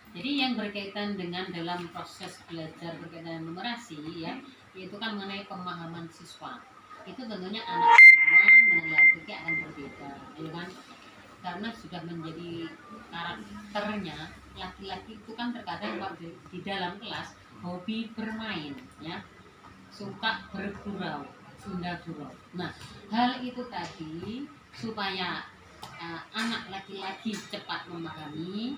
Jadi yang berkaitan dengan dalam proses belajar berkaitan dengan numerasi ya, itu kan mengenai pemahaman siswa. Itu tentunya anak perempuan dengan laki-laki akan berbeda, ya kan? Karena sudah menjadi karakternya laki-laki itu kan terkadang kalau di dalam kelas hobi bermain, ya, suka bergurau, sunda gurau. Nah, hal itu tadi supaya anak laki-laki cepat memahami,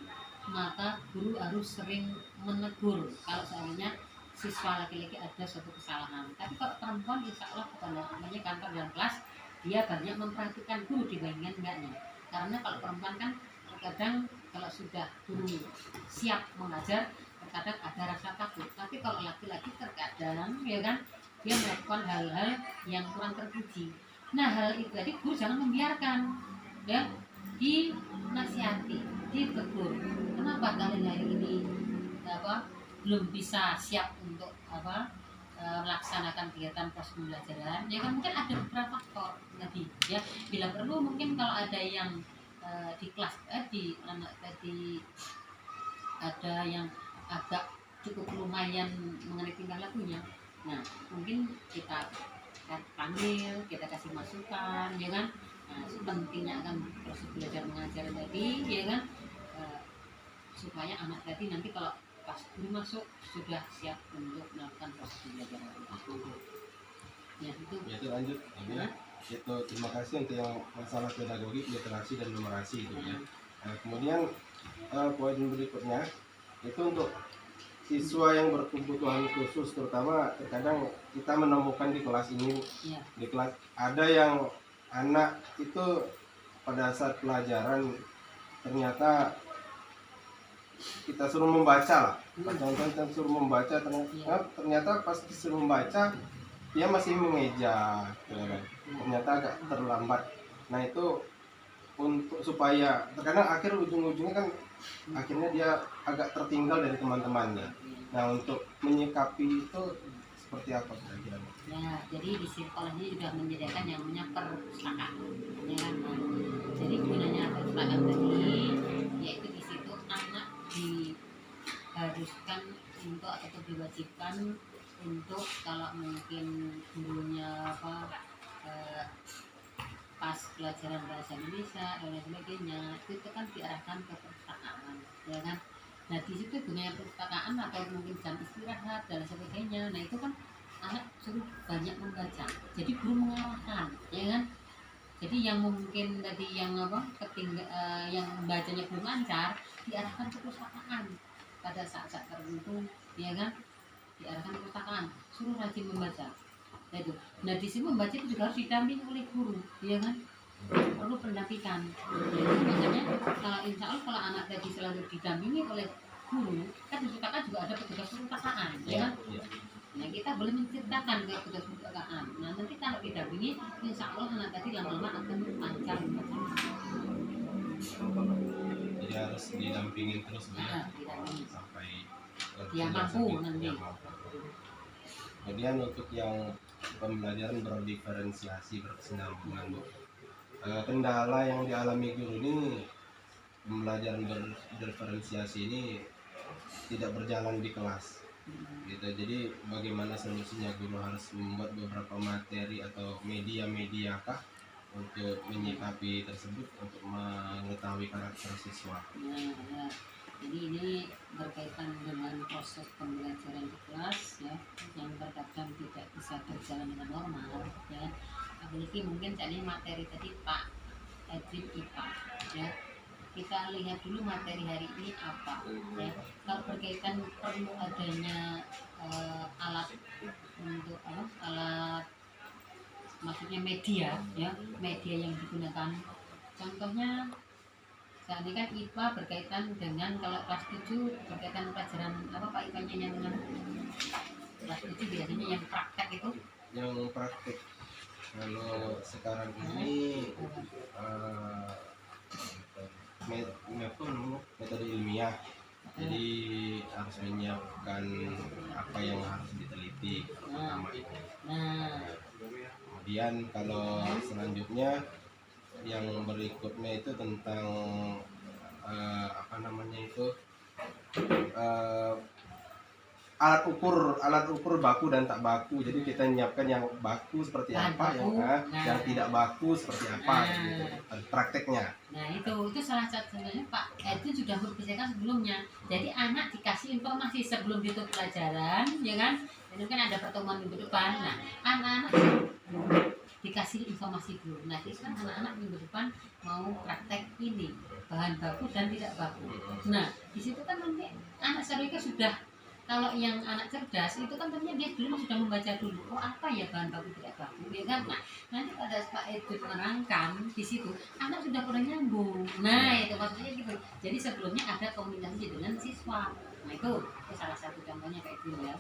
maka guru harus sering menegur kalau seandainya siswa laki-laki ada suatu kesalahan. Tapi kalau perempuan insya Allah bukan namanya kantor dan kelas, dia banyak memperhatikan guru dibandingkan enggaknya. Karena kalau perempuan kan terkadang kalau sudah guru siap mengajar, terkadang ada rasa takut. Tapi kalau laki-laki terkadang ya kan dia melakukan hal-hal yang kurang terpuji. Nah, hal itu tadi guru jangan membiarkan, ya, dinasihati, ditegur. Kenapa kalian hari ini belum bisa siap untuk melaksanakan kegiatan proses pembelajaran? Ya kan mungkin ada beberapa faktor tadi, ya. Bila perlu mungkin kalau ada yang di kelas di anak tadi ada yang agak cukup lumayan mengenai tingkah lakunya, nah mungkin kita panggil, kita kasih masukan, ya kan. Nah, pentingnya akan proses belajar mengajar tadi, ya kan. Eh, supaya anak tadi nanti kalau pas guru masuk sudah siap untuk melakukan proses belajar ya itu lanjut ya. Itu terima kasih untuk yang masalah pedagogik, literasi dan numerasi itu ya. Nah, kemudian poin berikutnya itu untuk siswa yang berkebutuhan khusus, terutama terkadang kita menemukan di kelas ini ya. Di kelas ada yang anak itu pada saat pelajaran ternyata kita suruh membaca lah, contohnya kita suruh membaca, ternyata pas disuruh membaca dia masih mengeja, ternyata agak terlambat. Nah itu untuk supaya terkadang akhir ujung-ujungnya kan akhirnya dia agak tertinggal dari teman-temannya. Nah untuk menyikapi itu seperti apa kira-kira? Ya, jadi di sekolah ini juga menyediakan yang namanya perpustakaan, ya kan? Jadi gunanya perpustakaan tadi yaitu di situ anak diharuskan untuk atau diwajibkan untuk kalau mungkin gurunya pas pelajaran bahasa Indonesia dan lain sebagainya itu kan diarahkan ke perpustakaan, ya kan. Nah di situ gunanya perpustakaan atau mungkin jam istirahat dan sebagainya, nah itu kan anak suruh banyak membaca, jadi guru mengarahkan, ya kan. Jadi yang mungkin tadi yang yang bacanya belum lancar diarahkan ke perpustakaan pada saat-saat tertentu, ya kan, diarahkan ke perpustakaan, suruh rajin membaca. Nah, itu. Nah di sini membaca itu juga harus didampingi oleh guru, ya kan, perlu pendampingan. Jadi makanya kalau insya Allah kalau anak tadi selalu didampingi oleh guru, kan di perpustakaan juga ada petugas perpustakaan, ya kan. Nah kita boleh menceritakan ke petugas perpustakaan. Nah nanti kalau didampingi, insya Allah anak tadi lama-lama akan lancar membaca. Jadi harus didampingin terus ya, sampai dia mampu nanti. Kemudian untuk yang pembelajaran berdiferensiasi, berkesinambungan, Bu. Kendala yang dialami guru ini pembelajaran berdiferensiasi ini tidak berjalan di kelas. Gitu. Jadi bagaimana solusinya? Guru harus membuat beberapa materi atau media kah untuk menyikapi tersebut, untuk mengetahui karakter siswa. Ya. Jadi ini berkaitan dengan proses pembelajaran di kelas, ya, yang terkadang tidak bisa berjalan dengan normal, ya. Apalagi mungkin jadi materi tadi Pak Edwin IPA, ya. Kita lihat dulu materi hari ini apa, ya. Kalau berkaitan perlu adanya alat untuk alat, maksudnya media, ya, media yang digunakan. Contohnya saat ini kan IPA berkaitan dengan kalau kelas 7 berkaitan pelajaran apa Pak IPA-nya yang dengan kelas 7 biasanya yang praktek itu. Yang praktek kalau sekarang ini metode ilmiah, jadi harus menyiapkan apa yang harus diteliti pertama itu. Kemudian kalau selanjutnya yang berikutnya itu tentang apa namanya itu eh, alat ukur baku dan tak baku. Jadi kita menyiapkan yang baku seperti Bahan apa, baku, yang tidak baku seperti apa, gitu. Prakteknya. Nah itu salah satunya Pak itu sudah berbicarakan sebelumnya. Jadi anak dikasih informasi sebelum itu pelajaran, ya kan? Ini kan ada pertemuan minggu depan. Nah anak-anak dikasih informasi dulu. Nah itu kan anak-anak minggu depan mau praktek ini bahan baku dan tidak baku. Nah di situ kan nanti anak seharusnya sudah, kalau yang anak cerdas itu kan tentunya dia dulu sudah membaca dulu, oh apa ya bahan baku tidak baku, ya kan? Nah nanti pada Pak Edu menerangkan di situ anak sudah pernah nyambung. Nah itu maksudnya gitu. Jadi sebelumnya ada komunikasi dengan siswa. Nah itu salah satu contohnya Pak Edu ya.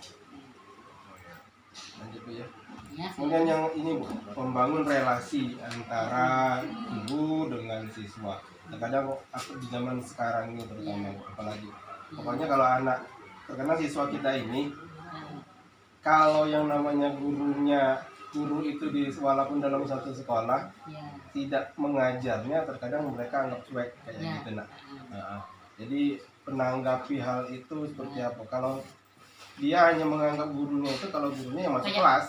Lanjut Bu ya. Ya, Kemudian yang ini Bu, membangun relasi antara guru dengan siswa. Terkadang aku di zaman sekarang ini terutama apalagi, pokoknya kalau anak, terkadang siswa kita ini, kalau yang namanya guru itu walaupun dalam satu sekolah ya. tidak mengajarnya, terkadang mereka anggap cuek kayak Ya. gitu nak. Jadi menanggapi hal itu seperti apa? Kalau dia hanya menganggap gurunya itu, kalau gurunya yang masuk kelas,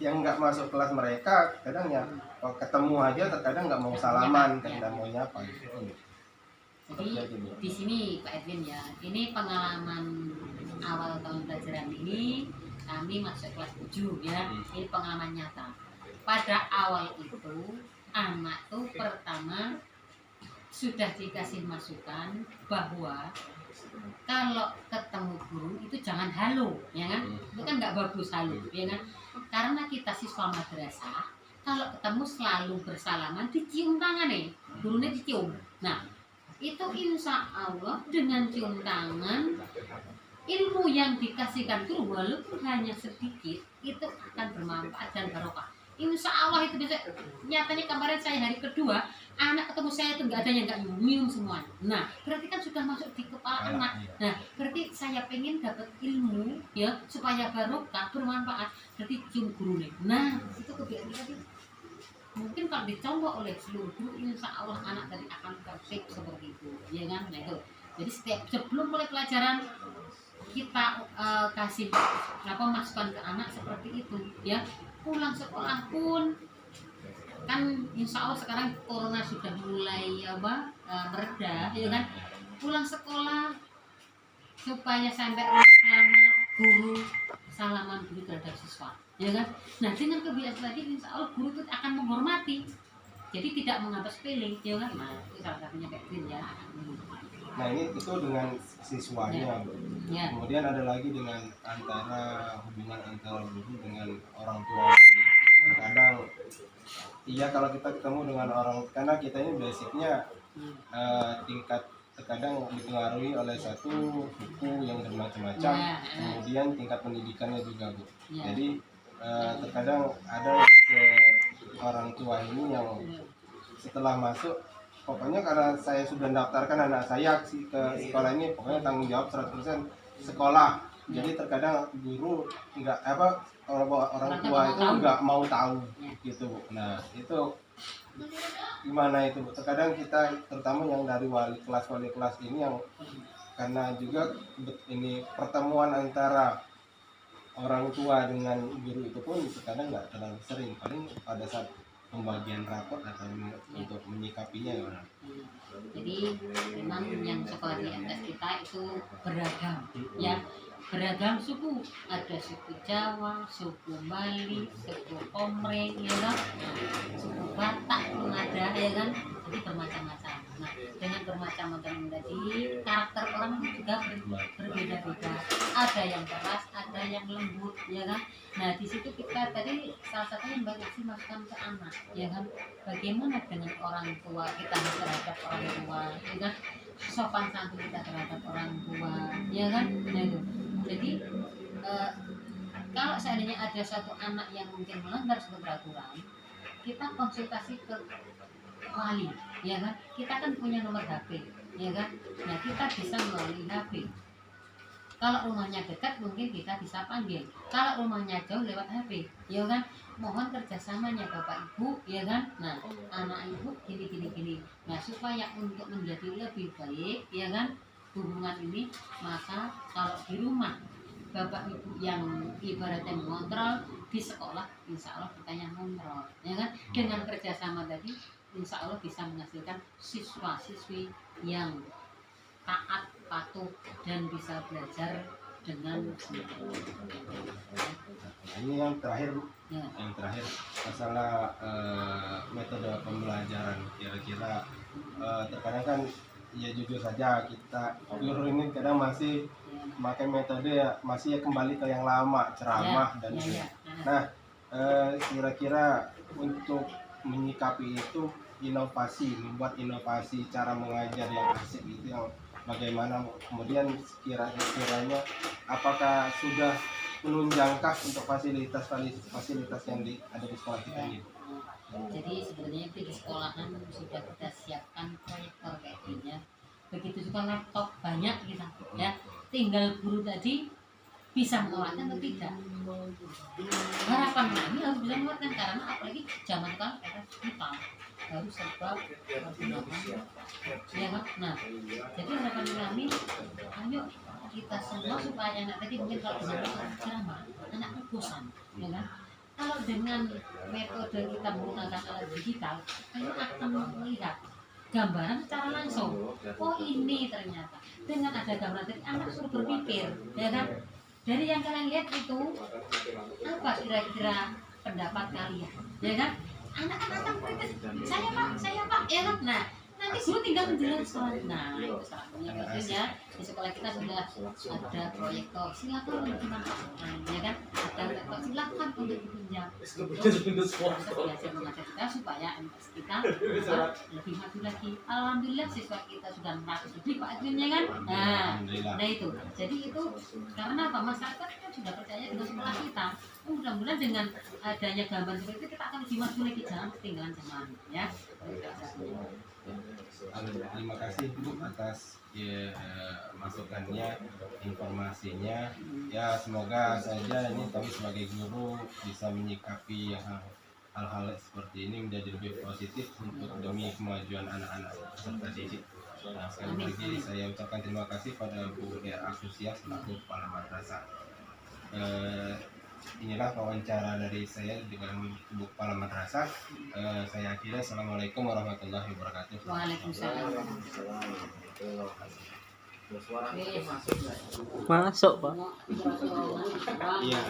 yang nggak masuk kelas mereka kadang ya kalau ketemu aja terkadang nggak mau salaman, kadang mau nyapa gitu. Jadi di sini Pak Edwin ya, ini pengalaman awal tahun pelajaran ini kami masuk kelas 7 ya. Ini pengalaman nyata. Pada awal itu anak tuh pertama sudah dikasih masukan bahwa kalau ketemu guru itu jangan halo, ya kan? Itu kan nggak bagus halo, ya kan? Karena kita siswa madrasah, kalau ketemu selalu bersalaman, dicium tangan nih, gurunya dicium. Nah, itu insya Allah dengan cium tangan, ilmu yang dikasihkan guru walaupun hanya sedikit itu akan bermanfaat dan barokah. Insya Allah itu bisa. Nyatanya kemarin saya hari kedua anak ketemu saya itu nggak ada yang nggak nyium semua. Nah berarti kan sudah masuk di kepala anak. Nah berarti saya pengen dapat ilmu ya supaya barokah bermanfaat. Berarti cium guru nih. Nah itu kebiasaan kita. Mungkin kalau dicontoh oleh seluruh guru, insya Allah anak tadi akan perfect seperti itu, ya kan? Nah itu. Jadi sebelum mulai pelajaran kita kasih masukan ke anak seperti itu, ya. Pulang sekolah pun kan insya Allah sekarang corona sudah mulai mereda, ya kan? Pulang sekolah supaya sampai rumah selamat, guru salaman guru terhadap siswa, ya kan? Nah dengan kebiasaan tadi insya Allah guru itu akan menghormati, jadi tidak menganggap sepele, ya kan? Nah itu salah satunya kayak gitu ya. Nah ini itu dengan siswanya, Ya. Kemudian ada lagi dengan hubungan antara guru dengan orang tua. Terkadang iya kalau kita ketemu dengan orang, karena kita ini basicnya tingkat terkadang dipengaruhi oleh satu suku yang bermacam-macam, kemudian tingkat pendidikannya juga Bu. Jadi terkadang ada orang tua ini yang setelah masuk, pokoknya karena saya sudah daftarkan anak saya ke sekolah ini, pokoknya tanggung jawab 100% sekolah. Jadi terkadang guru orang tua itu nggak mau tahu gitu Bu. Nah itu gimana itu Bu? Terkadang kita terutama yang dari wali kelas ini yang karena juga ini pertemuan antara orang tua dengan guru itu pun terkadang nggak terlalu sering, paling pada saat pembagian rapor atau untuk menyikapinya gimana? Jadi memang yang sekolah di MTS kita itu beragam, ya beragam suku, ada suku Jawa, suku Bali, suku Komreng, ya kan, suku Batak pun ada, ya kan, jadi bermacam-macam. Nah dengan bermacam-macam tadi karakter orang juga berbeda-beda, ada yang keras, ada yang lembut, ya kan. Nah di situ kita tadi salah satunya Mbak ngasih masukan ke anak, ya kan, bagaimana dengan orang tua kita terhadap orang tua, ya kan, sopan santun kita terhadap orang tua, ya kan. Nah itu jadi kalau seandainya ada suatu anak yang mungkin melanggar suatu peraturan, kita konsultasi ke wali, ya kan, kita kan punya nomor HP, ya kan. Nah kita bisa melalui HP. Kalau rumahnya dekat mungkin kita bisa panggil. Kalau rumahnya jauh lewat HP, ya kan. Mohon kerjasamanya Bapak Ibu, ya kan. Nah, anak ibu gini. Nah, supaya untuk menjadi lebih baik, ya kan, hubungan ini, maka kalau di rumah bapak ibu yang ibaratnya mengontrol, di sekolah insya Allah kita yang mengontrol, ya kan? Dengan kerjasama tadi insya Allah bisa menghasilkan siswa-siswi yang taat, patuh, dan bisa belajar dengan Nah, ini yang terakhir Bu. ya. Yang terakhir masalah metode pembelajaran, kira-kira terkadang kan ya jujur saja kita guru ini kadang masih memakai metode ya masih ya kembali ke yang lama, ceramah dan ya. nah kira-kira untuk menyikapi itu inovasi, membuat inovasi cara mengajar yang asik itu yang bagaimana, kemudian kiranya apakah sudah menunjangkah untuk fasilitas yang ada di sekolah kita ini? Jadi sebenarnya itu di sekolahan sudah kita siapkan proyektor kayak gini ya. Begitu juga laptop banyak kita ya. Tinggal guru tadi bisa mengeluarkan atau tidak. Harapan kami harus bisa mengeluarkan karena apalagi zaman sekarang era digital harus serba gunakan ya kan. Nah, jadi harapan kami ayo kita semua supaya anak tadi mungkin kalau dengan ceramah anak bosan ya kan. Kalau dengan metode kita menggunakan alat digital, anak akan melihat gambaran secara langsung. Oh ini ternyata dengan ada gambaran tadi anak suruh berpikir, ya kan? Dari yang kalian lihat itu apa kira-kira pendapat kalian, ya kan? Anak akan kritis, saya pak, ya kan? Nah, nanti guru tinggal menjelaskan. Nah, itu salah satunya ya. Di sekolah kita sudah ada proyektor, silakan dimanfaatkan, ya kan? Ada laptop, silakan untuk dipinjam. Belajar mengajar kita supaya kita bisa lebih maju lagi. Alhamdulillah siswa kita sudah 100 lebih Pak Edwin, ya kan? Nah itu. Jadi itu karena apa? Masyarakat kan sudah percaya dengan sekolah kita. Mudah-mudahan dengan adanya gambar seperti itu kita akan lebih maju lagi, jangan ketinggalan zaman, ya. Terima kasih Bu atas masukannya, informasinya. Ya semoga saja ini kami sebagai guru bisa menyikapi hal-hal seperti ini menjadi lebih positif untuk demi kemajuan anak-anak peserta didik. Nah, sekali lagi saya ucapkan terima kasih pada Bu R.A. Susia selaku Kepala Madrasah. Inilah wawancara dari saya dengan Ibu Kepala Madrasah. Saya akhiri. Assalamualaikum warahmatullahi wabarakatuh. Waalaikumsalam. Masuk, Pak. Iya.